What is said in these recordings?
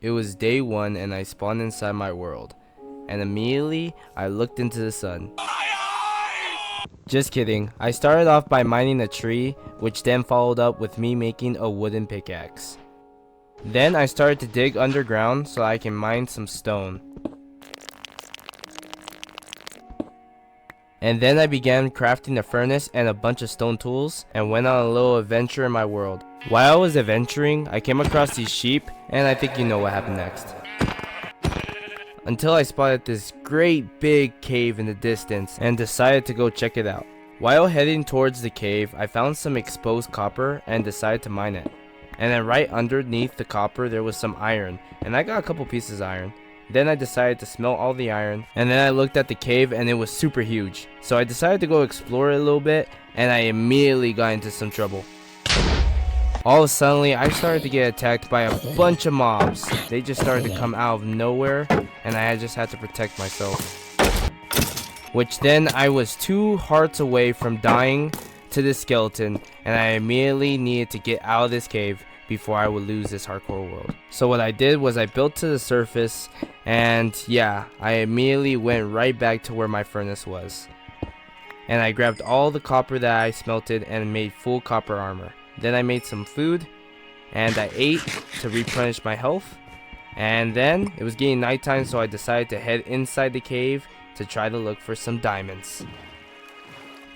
It was day one and I spawned inside my world. And immediately I looked into the sun. Just kidding. I started off by mining a tree, which then followed up with me making a wooden pickaxe. Then I started to dig underground so I can mine some stone. And then I began crafting a furnace and a bunch of stone tools and went on a little adventure in my world. While I was adventuring, I came across these sheep, and I think you know what happened next. Until I spotted this great big cave in the distance and decided to go check it out. While heading towards the cave, I found some exposed copper and decided to mine it. And then right underneath the copper there was some iron, and I got a couple pieces of iron. Then I decided to smelt all the iron, and then I looked at the cave and it was super huge. So I decided to go explore it a little bit, and I immediately got into some trouble. All of a sudden, I started to get attacked by a bunch of mobs. They just started to come out of nowhere, and I just had to protect myself. Which then I was 2 hearts away from dying to this skeleton, and I immediately needed to get out of this cave before I would lose this hardcore world. So what I did was I built to the surface, and yeah, I immediately went right back to where my furnace was. And I grabbed all the copper that I smelted and made full copper armor. Then I made some food, and I ate to replenish my health. And then it was getting nighttime, so I decided to head inside the cave to try to look for some diamonds.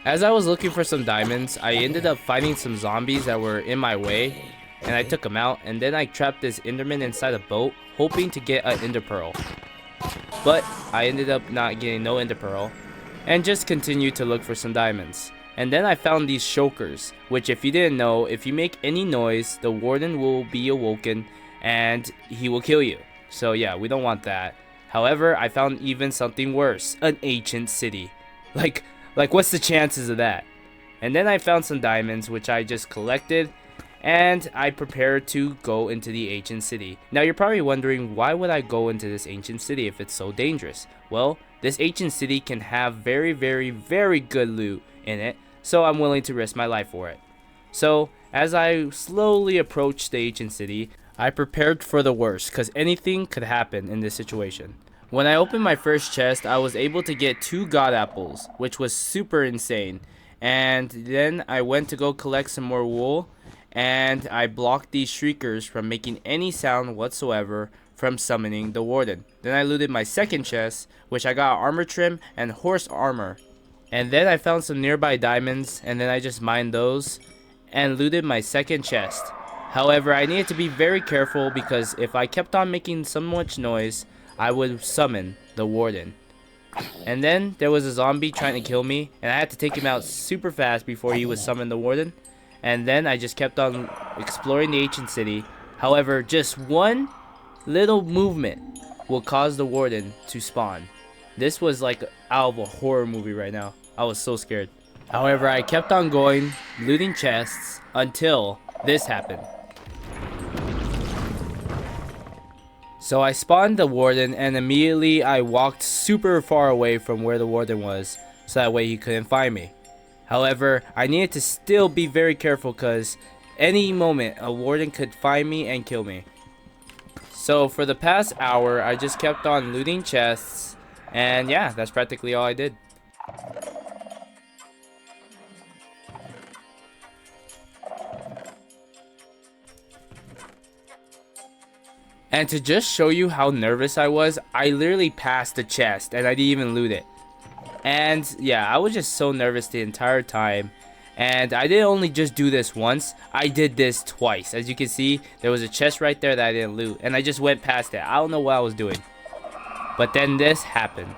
As I was looking for some diamonds, I ended up finding some zombies that were in my way, and I took them out, and then I trapped this enderman inside a boat, hoping to get an ender pearl. But I ended up not getting no ender pearl, and just continued to look for some diamonds. And then I found these shulkers, which if you didn't know, if you make any noise, the warden will be awoken and he will kill you. So yeah, we don't want that. However, I found even something worse, an ancient city. Like what's the chances of that? And then I found some diamonds, which I just collected, and I prepared to go into the ancient city. Now you're probably wondering, why would I go into this ancient city if it's so dangerous? Well, this ancient city can have very good loot in it, so I'm willing to risk my life for it. So as I slowly approached the ancient city, I prepared for the worst, because anything could happen in this situation. When I opened my first chest, I was able to get 2 god apples, which was super insane. And then I went to go collect some more wool, and I blocked these shriekers from making any sound whatsoever from summoning the warden. Then I looted my second chest, which I got armor trim and horse armor. And then I found some nearby diamonds, and then I just mined those and looted my second chest. However, I needed to be very careful, because if I kept on making so much noise, I would summon the warden. And then there was a zombie trying to kill me, and I had to take him out super fast before he would summon the warden. And then I just kept on exploring the ancient city. However, just one little movement will cause the warden to spawn. This was like out of a horror movie right now. I was so scared. However, I kept on going, looting chests, until this happened. So I spawned the warden, and immediately I walked super far away from where the warden was, so that way he couldn't find me. However, I needed to still be very careful, because any moment a warden could find me and kill me. So for the past hour, I just kept on looting chests, and yeah, that's practically all I did. And to just show you how nervous I was, I literally passed the chest and I didn't even loot it. And yeah, I was just so nervous the entire time. And I didn't only just do this once, I did this twice. As you can see, there was a chest right there that I didn't loot, and I just went past it. I don't know what I was doing. But then this happened.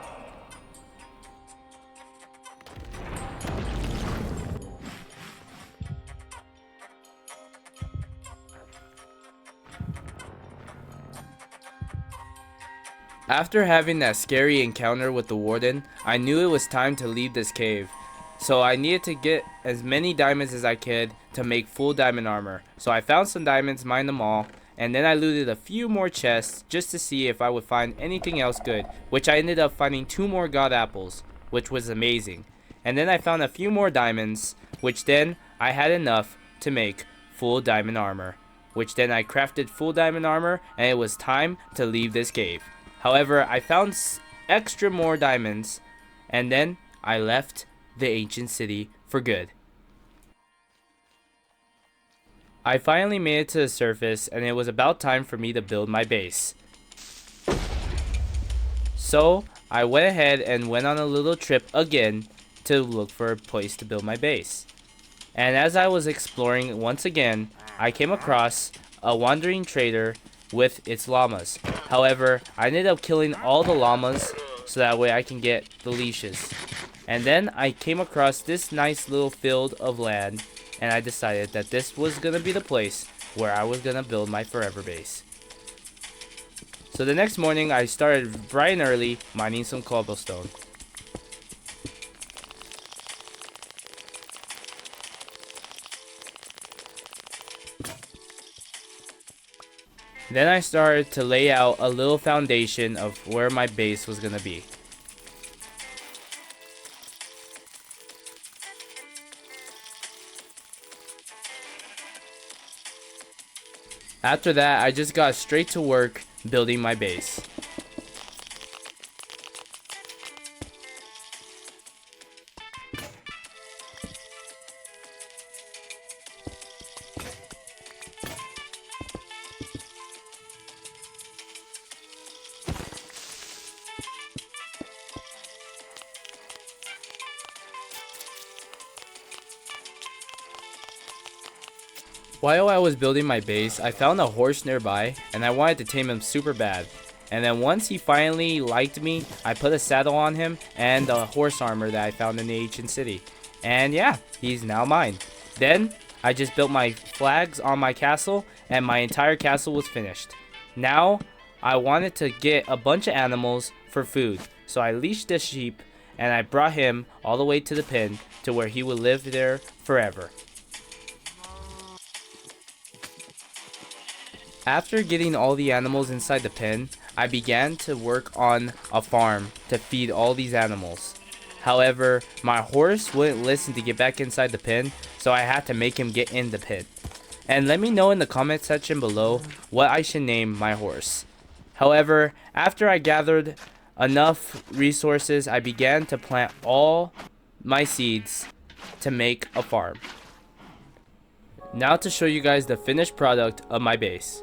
After having that scary encounter with the warden, I knew it was time to leave this cave. So I needed to get as many diamonds as I could to make full diamond armor. So I found some diamonds, mined them all, and then I looted a few more chests just to see if I would find anything else good, which I ended up finding 2 more god apples, which was amazing. And then I found a few more diamonds, which then I had enough to make full diamond armor. which then I crafted full diamond armor, and it was time to leave this cave. However, I found extra more diamonds, and then I left the ancient city for good. I finally made it to the surface, and it was about time for me to build my base. So I went ahead and went on a little trip again to look for a place to build my base. And as I was exploring once again, I came across a wandering trader with its llamas. However, I ended up killing all the llamas so that way I can get the leashes. And then I came across this nice little field of land, and I decided that this was gonna be the place where I was gonna build my forever base. So the next morning I started bright and early mining some cobblestone. Then I started to lay out a little foundation of where my base was gonna be. After that, I just got straight to work building my base. While I was building my base, I found a horse nearby, and I wanted to tame him super bad. And then once he finally liked me, I put a saddle on him and the horse armor that I found in the ancient city. And yeah, he's now mine. Then I just built my flags on my castle, and my entire castle was finished. Now I wanted to get a bunch of animals for food, so I leashed the sheep and I brought him all the way to the pen to where he would live there forever. After getting all the animals inside the pen, I began to work on a farm to feed all these animals. However, my horse wouldn't listen to get back inside the pen, so I had to make him get in the pen. And let me know in the comment section below what I should name my horse. However, after I gathered enough resources, I began to plant all my seeds to make a farm. Now to show you guys the finished product of my base.